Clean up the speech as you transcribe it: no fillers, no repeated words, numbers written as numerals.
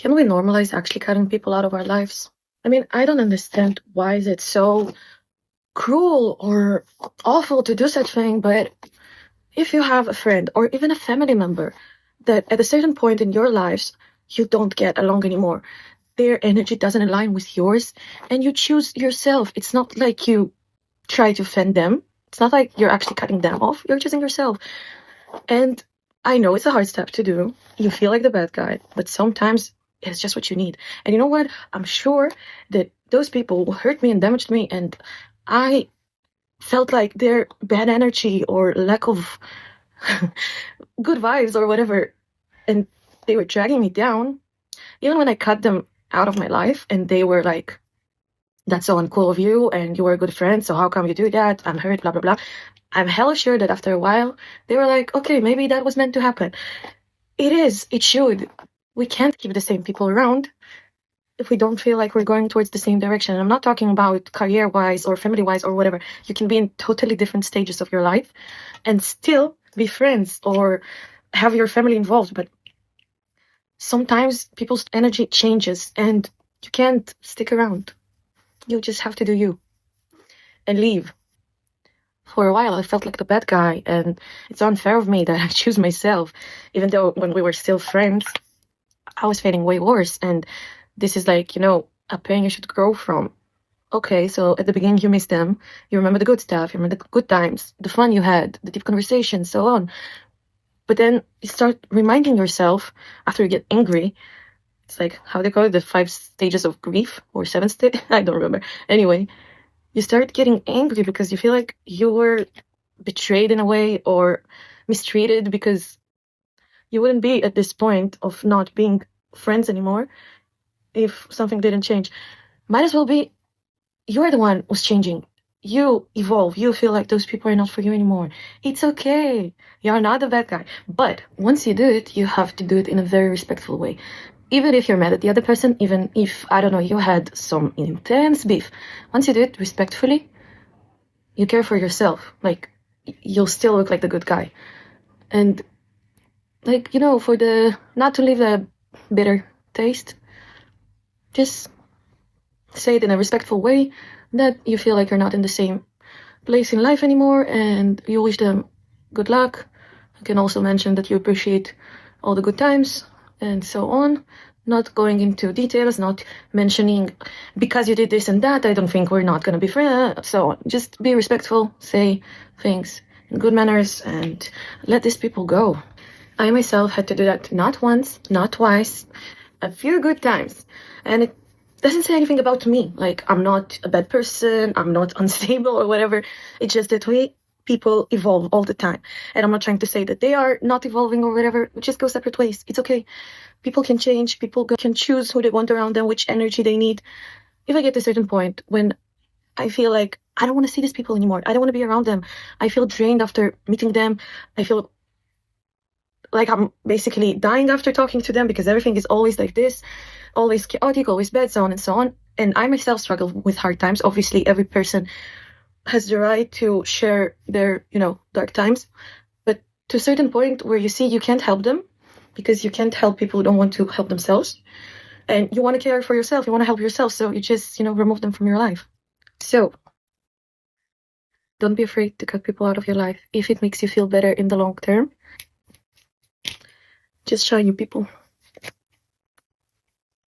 Can we normalize actually cutting people out of our lives? I mean, I don't understand why is it so cruel or awful to do such thing, but if you have a friend or even a family member that at a certain point in your lives you don't get along anymore, their energy doesn't align with yours, and you choose yourself. It's not like you try to offend them. It's not like you're actually cutting them off. You're choosing yourself. And I know it's a hard step to do. You feel like the bad guy, but sometimes it's just what you need. And you know what? I'm sure that those people hurt me and damaged me, and I felt like their bad energy or lack of good vibes or whatever, and they were dragging me down. Even when I cut them out of my life and they were like, that's so uncool of you, and you were a good friend, so how come you do that? I'm hurt, blah, blah, blah. I'm hella sure that after a while, they were like, okay, maybe that was meant to happen. It is, it should. We can't keep the same people around if we don't feel like we're going towards the same direction. And I'm not talking about career-wise or family-wise or whatever. You can be in totally different stages of your life and still be friends or have your family involved. But sometimes people's energy changes and you can't stick around. You just have to do you and leave. For a while, I felt like the bad guy, and it's unfair of me that I choose myself, even though when we were still friends, I was feeling way worse. And this is like, a pain you should grow from. Okay, so at the beginning you miss them, you remember the good stuff, you remember the good times, the fun you had, the deep conversations, so on. But then you start reminding yourself after you get angry. It's like, how they call it, the 5 stages of grief or 7 stage? I don't remember. Anyway, you start getting angry because you feel like you were betrayed in a way or mistreated, because you wouldn't be at this point of not being friends anymore if something didn't change. Might as well be you're the one who's changing. You evolve. You feel like those people are not for you anymore. It's okay. You're not the bad guy. But once you do it, you have to do it in a very respectful way. Even if you're mad at the other person, even if, I don't know, you had some intense beef, once you do it respectfully, you care for yourself. Like, you'll still look like the good guy. And, like, for not to leave a bitter taste, just say it in a respectful way that you feel like you're not in the same place in life anymore, and you wish them good luck. You can also mention that you appreciate all the good times and so on, not going into details, not mentioning because you did this and that, I don't think we're not going to be friends. So just be respectful, say things in good manners, and let these people go. I myself had to do that not once, not twice, a few good times, and it doesn't say anything about me. Like, I'm not a bad person, I'm not unstable or whatever. It's just that people evolve all the time. And I'm not trying to say that they are not evolving or whatever. We just go separate ways. It's okay. People can change. People can choose who they want around them, which energy they need. If I get to a certain point when I feel like I don't want to see these people anymore, I don't want to be around them, I feel drained after meeting them, I feel like I'm basically dying after talking to them because everything is always like this, always chaotic, always bad, so on and so on. And I myself struggle with hard times. Obviously, every person has the right to share their, dark times. But to a certain point where you see you can't help them because you can't help people who don't want to help themselves. And you want to care for yourself, you want to help yourself. So you just, remove them from your life. So don't be afraid to cut people out of your life if it makes you feel better in the long term. Just shine, you people.